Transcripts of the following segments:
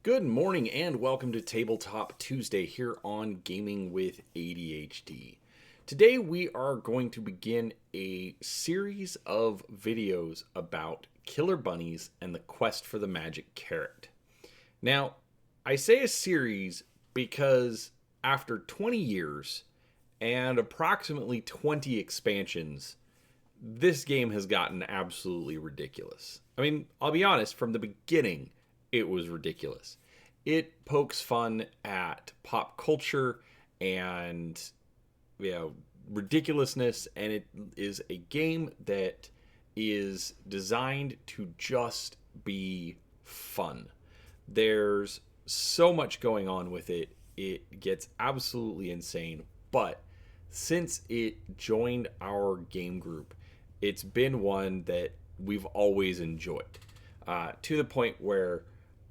Good morning and welcome to Tabletop Tuesday here on Gaming with ADHD. Today we are going to begin a series of videos about killer bunnies and the quest for the magic carrot. Now, I say a series because after 20 years and approximately 20 expansions, this game has gotten absolutely ridiculous. I mean, I'll be honest, from the beginning, it was ridiculous. It pokes fun at pop culture and ridiculousness, and it is a game that is designed to just be fun. There's so much going on with it. It gets absolutely insane, but since it joined our game group, it's been one that we've always enjoyed, to the point where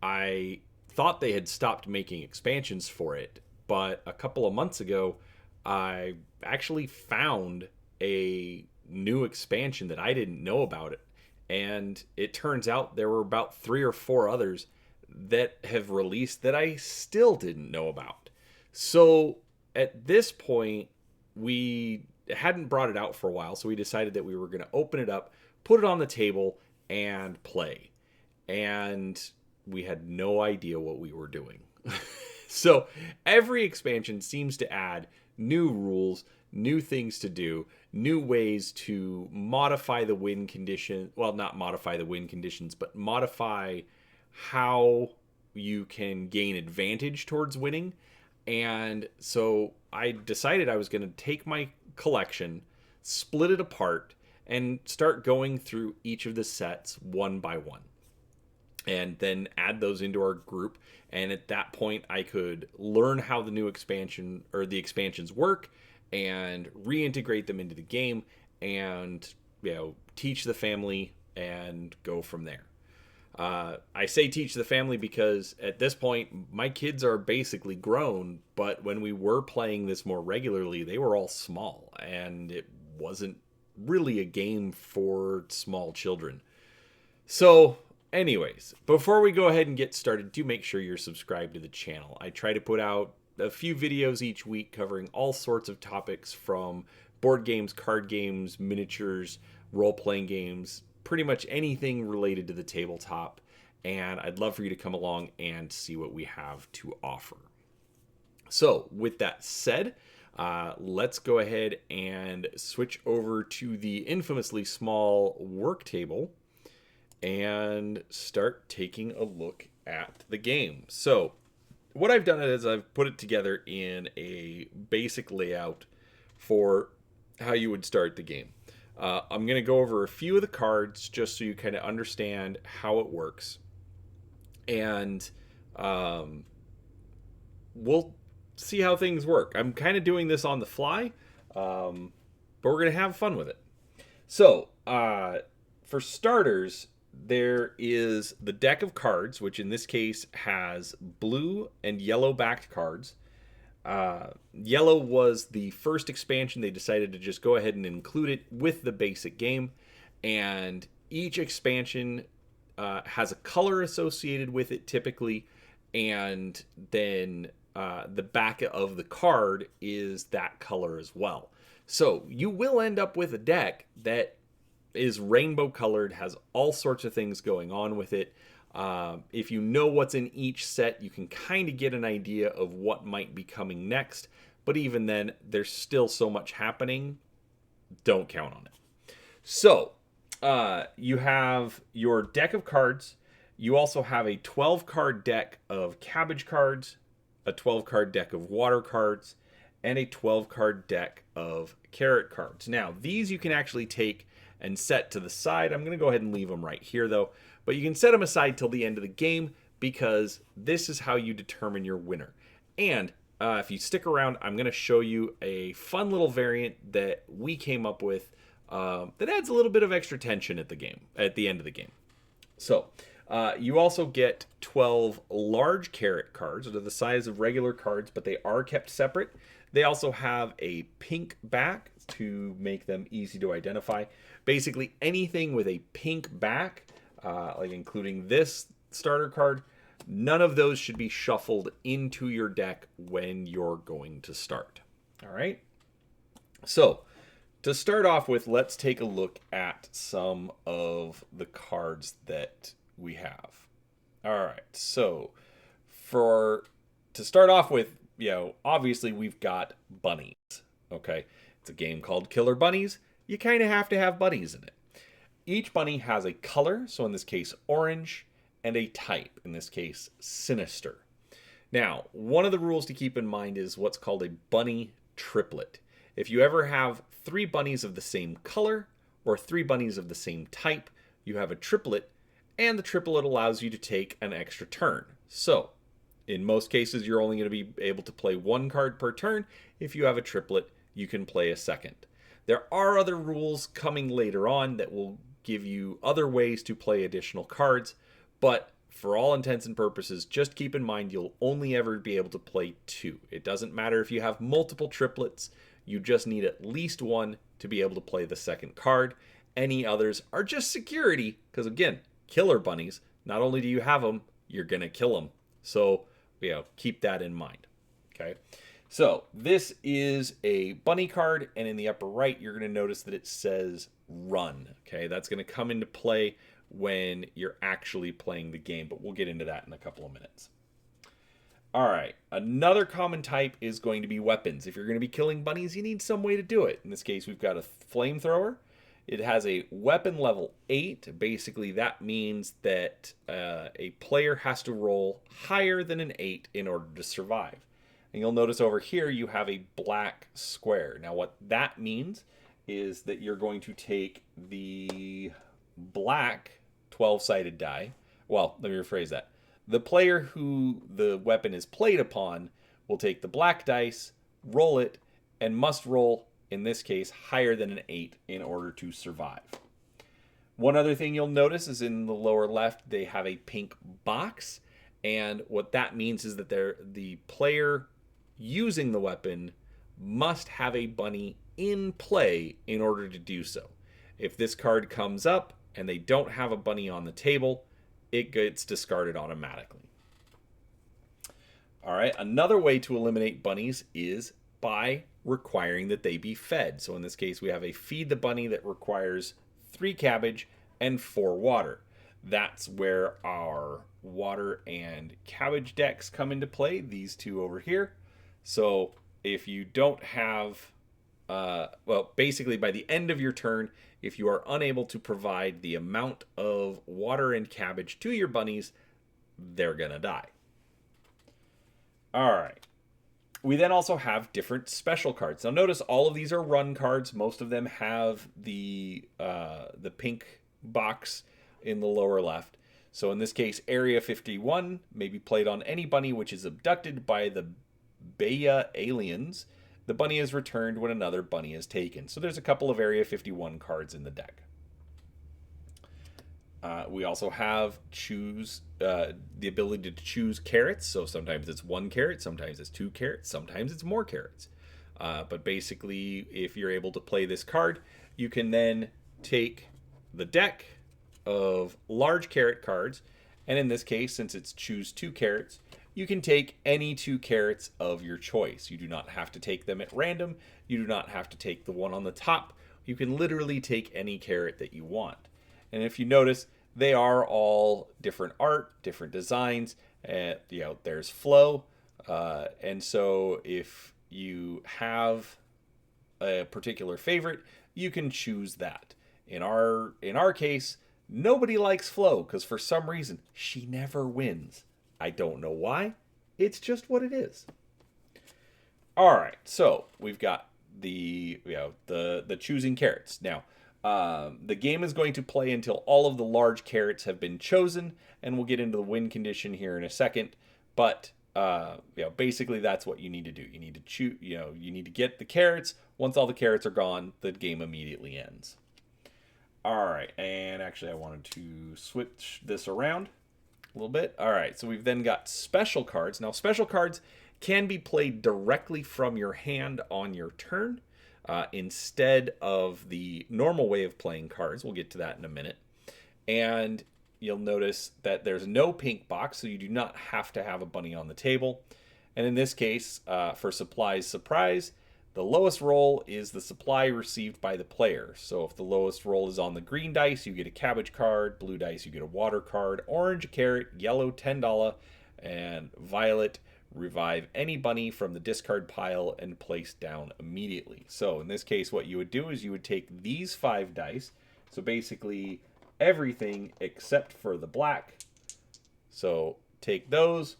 I thought they had stopped making expansions for it, but a couple of months ago, I actually found a new expansion that I didn't know about it. And it turns out there were about 3 or 4 others that have released that I still didn't know about. So at this point, we hadn't brought it out for a while, so we decided that we were going to open it up, put it on the table, and play. And we had no idea what we were doing. So every expansion seems to add new rules, new things to do, new ways to modify the win condition. Well, not modify the win conditions, but modify how you can gain advantage towards winning. And so I decided I was going to take my collection, split it apart, and start going through each of the sets one by one, and then add those into our group. And at that point, I could learn how the new expansion or the expansions work and reintegrate them into the game and, teach the family and go from there. I say teach the family because at this point, my kids are basically grown, but when we were playing this more regularly, they were all small, and it wasn't really a game for small children. So, anyways, before we go ahead and get started, do make sure you're subscribed to the channel. I try to put out a few videos each week covering all sorts of topics, from board games, card games, miniatures, role-playing games, pretty much anything related to the tabletop, and I'd love for you to come along and see what we have to offer. So, with that said, let's go ahead and switch over to the infamously small work table and start taking a look at the game. So, what I've done is I've put it together in a basic layout for how you would start the game. I'm going to go over a few of the cards just so you kind of understand how it works. And we'll see how things work. I'm kind of doing this on the fly, but we're going to have fun with it. So, for starters, there is the deck of cards, which in this case has blue and yellow backed cards. Yellow was the first expansion. They decided to just go ahead and include it with the basic game, and each expansion has a color associated with it typically, and then the back of the card is that color as well. So you will end up with a deck that is rainbow colored, has all sorts of things going on with it. If you know what's in each set, you can kind of get an idea of what might be coming next. But even then, there's still so much happening. Don't count on it. So, you have your deck of cards. You also have a 12-card deck of cabbage cards, a 12-card deck of water cards, and a 12-card deck of carrot cards. Now, these you can actually take and set to the side. I'm going to go ahead and leave them right here, though. But you can set them aside till the end of the game, because this is how you determine your winner. And if you stick around, I'm going to show you a fun little variant that we came up with that adds a little bit of extra tension at the end of the game. So you also get 12 large carrot cards that are the size of regular cards, but they are kept separate. They also have a pink back to make them easy to identify. Basically anything with a pink back, like including this starter card, None of those should be shuffled into your deck when you're going to start. All right. So to start off with, let's take a look at some of the cards that we have. All right. So to start off with, obviously we've got Bunnies. Okay. It's a game called Killer Bunnies. You kind of have to have bunnies in it. Each bunny has a color, so in this case orange, and a type, in this case sinister. Now, one of the rules to keep in mind is what's called a bunny triplet. If you ever have 3 bunnies of the same color or 3 bunnies of the same type, you have a triplet, and the triplet allows you to take an extra turn. So, in most cases, you're only going to be able to play 1 card per turn. If you have a triplet, you can play a second. There are other rules coming later on that will give you other ways to play additional cards, but for all intents and purposes, just keep in mind you'll only ever be able to play 2. It doesn't matter if you have multiple triplets, you just need at least 1 to be able to play the second card. Any others are just security, because again, killer bunnies, not only do you have them, you're going to kill them. So, keep that in mind. Okay. So this is a bunny card, and in the upper right, you're going to notice that it says run. Okay, that's going to come into play when you're actually playing the game, but we'll get into that in a couple of minutes. All right, another common type is going to be weapons. If you're going to be killing bunnies, you need some way to do it. In this case, we've got a flamethrower. It has a weapon level 8. Basically, that means that a player has to roll higher than an 8 in order to survive. And you'll notice over here you have a black square. Now what that means is that you're going to take the black 12-sided die. Well, let me rephrase that. The player who the weapon is played upon will take the black dice, roll it, and must roll, in this case, higher than an 8 in order to survive. One other thing you'll notice is in the lower left, they have a pink box. And what that means is that the player using the weapon must have a bunny in play in order to do so. If this card comes up and they don't have a bunny on the table, it gets discarded automatically. All right, another way to eliminate bunnies is by requiring that they be fed. So in this case, we have a feed the bunny that requires 3 cabbage and 4 water. That's where our water and cabbage decks come into play, these two over here. So if you don't have, basically by the end of your turn, if you are unable to provide the amount of water and cabbage to your bunnies, they're going to die. All right. We then also have different special cards. Now notice all of these are run cards. Most of them have the pink box in the lower left. So in this case, Area 51 may be played on any bunny which is abducted by the Baya aliens. The bunny is returned when another bunny is taken. So there's a couple of Area 51 cards in the deck. We also have the ability to choose carrots. So sometimes it's 1 carrot, sometimes it's 2 carrots, sometimes it's more carrots. But basically, if you're able to play this card, you can then take the deck of large carrot cards, and in this case, since it's choose 2 carrots, you can take any 2 carrots of your choice. You do not have to take them at random. You do not have to take the one on the top. You can literally take any carrot that you want. And if you notice, they are all different art, different designs. There's flow. And so if you have a particular favorite, you can choose that. In our case, nobody likes Flo because for some reason she never wins. I don't know why. It's just what it is. All right, so we've got the choosing carrots. Now, the game is going to play until all of the large carrots have been chosen, and we'll get into the win condition here in a second. But basically that's what you need to do. You need to choose. You need to get the carrots. Once all the carrots are gone, the game immediately ends. All right, and actually I wanted to switch this around a little bit. All right, so we've then got special cards. Now, special cards can be played directly from your hand on your turn instead of the normal way of playing cards. We'll get to that in a minute. And you'll notice that there's no pink box, so you do not have to have a bunny on the table. And in this case, for supplies surprise, the lowest roll is the supply received by the player. So if the lowest roll is on the green dice, you get a cabbage card. Blue dice, you get a water card. Orange, a carrot. Yellow, $10. And violet, revive any bunny from the discard pile and place down immediately. So in this case, what you would do is you would take these 5 dice. So basically everything except for the black. So take those,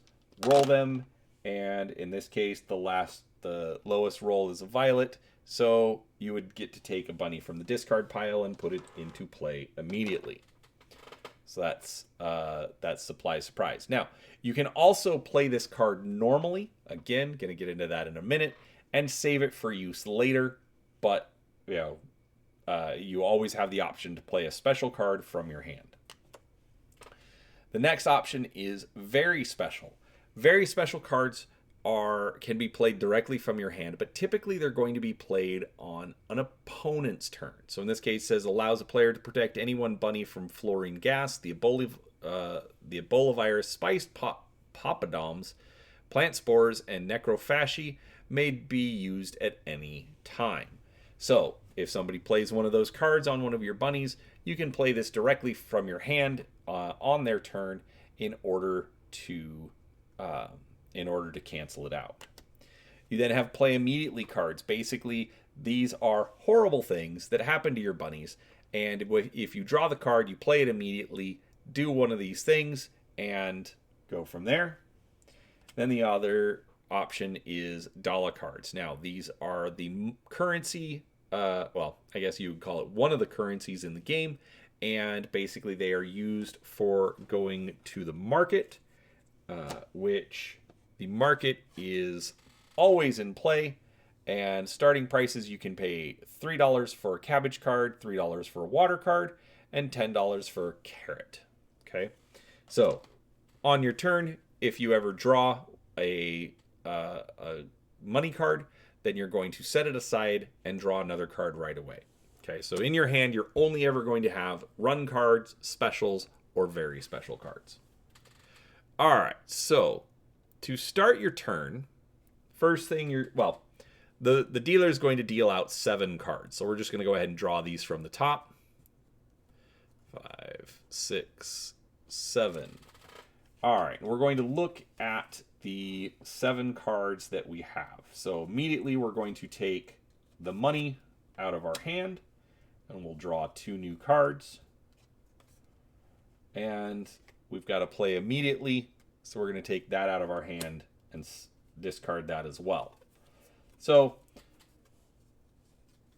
roll them, and in this case, the lowest roll is a violet. So you would get to take a bunny from the discard pile and put it into play immediately. So that's supply surprise. Now, you can also play this card normally. Again, going to get into that in a minute, and save it for use later. But you always have the option to play a special card from your hand. The next option is very special. Very special cards can be played directly from your hand, but typically they're going to be played on an opponent's turn. So in this case, it says allows a player to protect any one bunny from fluorine gas, the Ebola virus, spiced poppadoms, plant spores, and necrophagy may be used at any time. So if somebody plays one of those cards on one of your bunnies, you can play this directly from your hand on their turn in order to cancel it out. You then have play immediately cards. Basically, these are horrible things that happen to your bunnies, and if you draw the card, you play it immediately, do one of these things, and go from there. Then the other option is dollar cards. Now, these are the currency, I guess you would call it one of the currencies in the game, and basically they are used for going to the market, which the market is always in play, and starting prices, you can pay $3 for a cabbage card, $3 for a water card, and $10 for a carrot. Okay, so on your turn, if you ever draw a money card, then you're going to set it aside and draw another card right away. Okay, so in your hand, you're only ever going to have run cards, specials, or very special cards. All right, so to start your turn, first thing the dealer is going to deal out 7 cards. So we're just going to go ahead and draw these from the top. 5, 6, 7. All right, we're going to look at the 7 cards that we have. So immediately we're going to take the money out of our hand, and we'll draw 2 new cards. And we've got to play immediately, so we're going to take that out of our hand and discard that as well. So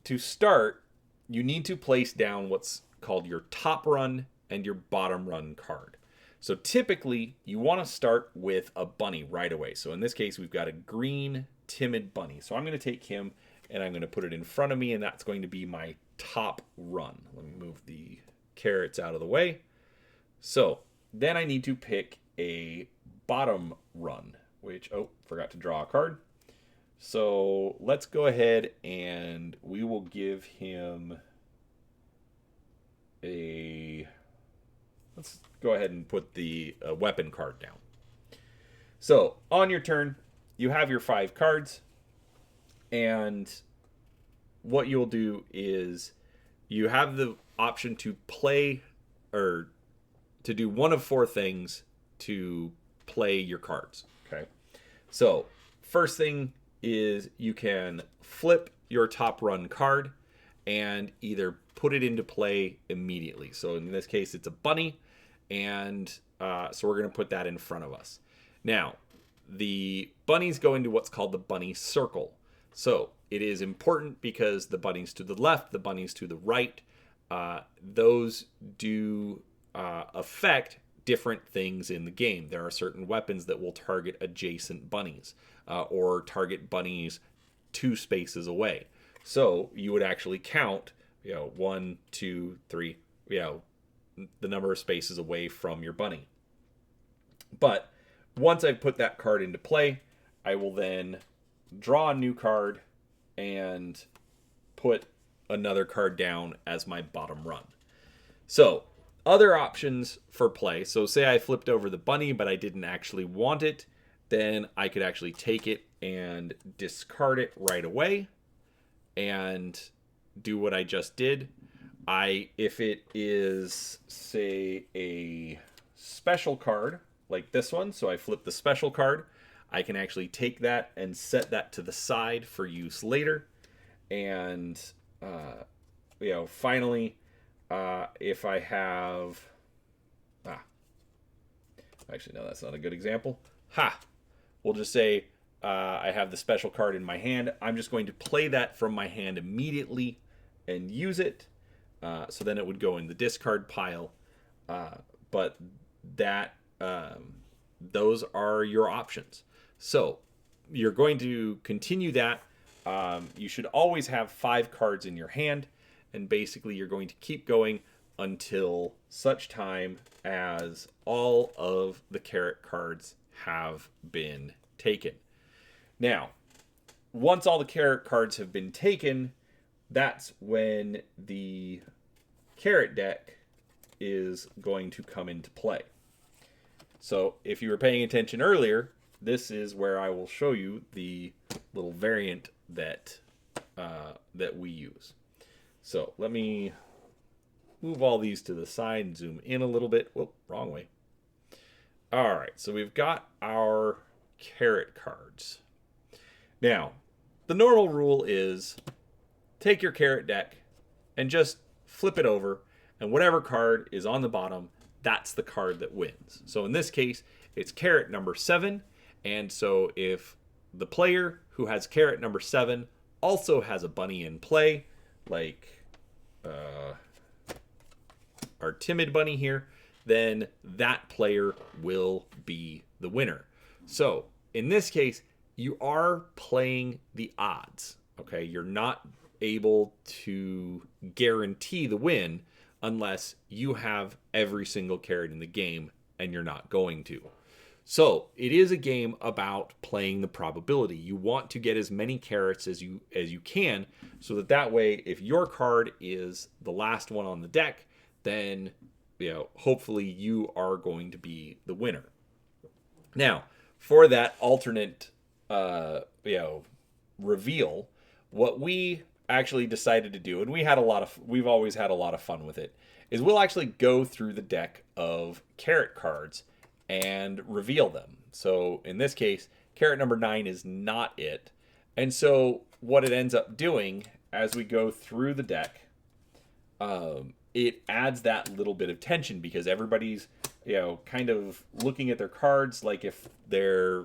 to start, you need to place down what's called your top run and your bottom run card. So typically, you want to start with a bunny right away. So in this case, we've got a green timid bunny. So I'm going to take him and I'm going to put it in front of me, and that's going to be my top run. Let me move the carrots out of the way. So then I need to pick a bottom run, which, forgot to draw a card. So let's go ahead and we will give him let's go ahead and put the weapon card down. So on your turn, you have your 5 cards, and what you'll do is you have the option to play or to do one of 4 things to play your cards. Okay. So first thing is you can flip your top run card and either put it into play immediately. So in this case, it's a bunny, and so we're going to put that in front of us. Now, the bunnies go into what's called the bunny circle. So it is important because the bunnies to the left, the bunnies to the right, those do affect different things in the game. There are certain weapons that will target adjacent bunnies or target bunnies 2 spaces away. So you would actually count, 1, 2, 3, the number of spaces away from your bunny. But once I've put that card into play, I will then draw a new card and put another card down as my bottom run. So Other options for play. So say I flipped over the bunny, but I didn't actually want it. Then I could actually take it and discard it right away and do what I just did. If it is, say, a special card like this one, so I flip the special card, I can actually take that and set that to the side for use later. And finally, if I have, actually no, that's not a good example. We'll just say I have the special card in my hand. I'm just going to play that from my hand immediately and use it. So then it would go in the discard pile. But that those are your options. So you're going to continue that. You should always have 5 cards in your hand. And basically you're going to keep going until such time as all of the carrot cards have been taken. Now, once all the carrot cards have been taken, that's when the carrot deck is going to come into play. So if you were paying attention earlier, this is where I will show you the little variant that we use. So let me move all these to the side and zoom in a little bit. Whoop, wrong way. All right, so we've got our carrot cards. Now, the normal rule is take your carrot deck and just flip it over, and whatever card is on the bottom, that's the card that wins. So in this case, it's carrot number 7, and so if the player who has carrot number 7 also has a bunny in play, like our timid bunny here, then that player will be the winner. So in this case, you are playing the odds. Okay, you're not able to guarantee the win unless you have every single carrot in the game, and you're not going to. So it is a game about playing the probability. You want to get as many carrots as you can, so that way, if your card is the last one on the deck, then hopefully you are going to be the winner. Now, for that alternate reveal, what we actually decided to do, and we've always had a lot of fun with it, is we'll actually go through the deck of carrot cards and reveal them. So in this case, carrot number 9 is not it. And so what it ends up doing as we go through the deck, it adds that little bit of tension because everybody's kind of looking at their cards like if they're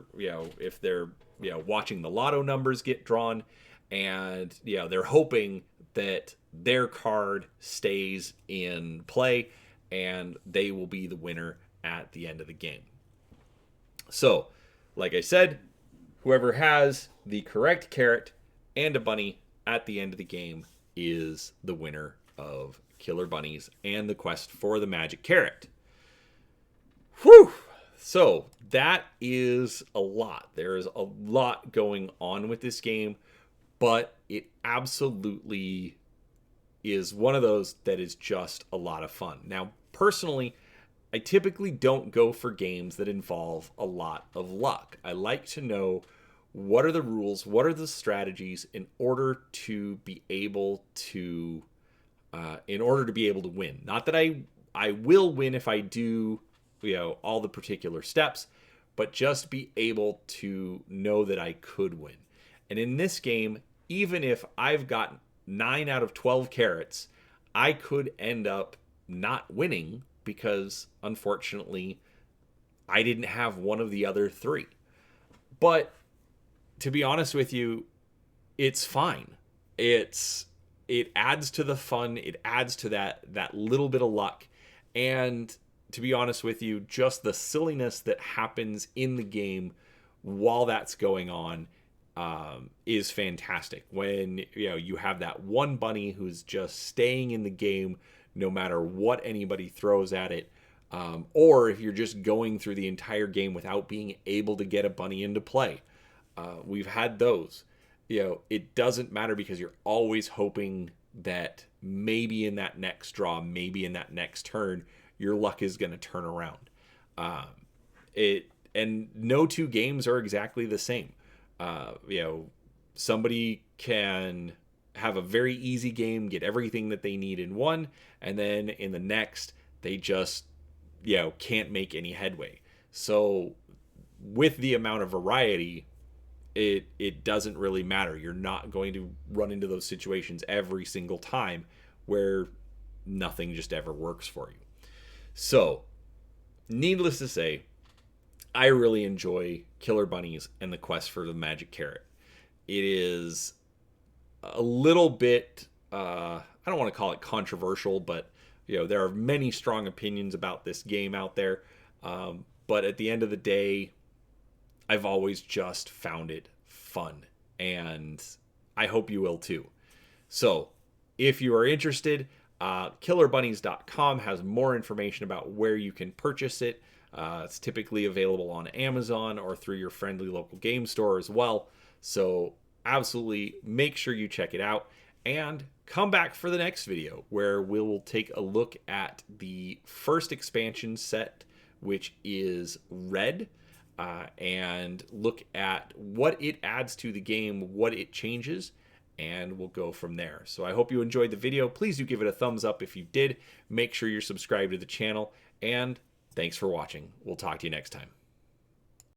watching the lotto numbers get drawn, and they're hoping that their card stays in play and they will be the winner at the end of the game. So, like I said, whoever has the correct carrot and a bunny at the end of the game is the winner of Killer Bunnies and the quest for the magic carrot. Whew! So that is a lot. There is a lot going on with this game, but it absolutely is one of those that is just a lot of fun. Now, personally, I typically don't go for games that involve a lot of luck. I like to know what are the rules, what are the strategies in order to be able to win. Not that I will win if I do all the particular steps, but just be able to know that I could win. And in this game, even if I've got 9 out of 12 carrots, I could end up not winning because, unfortunately, I didn't have one of the other 3. But to be honest with you, it's fine. It adds to the fun. It adds to that little bit of luck. And to be honest with you, just the silliness that happens in the game while that's going on is fantastic. When you have that one bunny who's just staying in the game no matter what anybody throws at it, or if you're just going through the entire game without being able to get a bunny into play. We've had those. It doesn't matter because you're always hoping that maybe in that next draw, maybe in that next turn, your luck is going to turn around. It and no two games are exactly the same. Somebody can have a very easy game, get everything that they need in one, and then in the next they just can't make any headway. So with the amount of variety, it doesn't really matter. You're not going to run into those situations every single time where nothing just ever works for you. So, needless to say, I really enjoy Killer Bunnies and the Quest for the Magic Carrot. It is a little bit, I don't want to call it controversial, but there are many strong opinions about this game out there. But at the end of the day, I've always just found it fun, and I hope you will too. So, if you are interested, killerbunnies.com has more information about where you can purchase it. It's typically available on Amazon or through your friendly local game store as well. So absolutely make sure you check it out and come back for the next video where we will take a look at the first expansion set, which is Red, and look at what it adds to the game, what it changes, and we'll go from there. So I hope you enjoyed the video. Please do give it a thumbs up if you did. Make sure you're subscribed to the channel, and thanks for watching. We'll talk to you next time.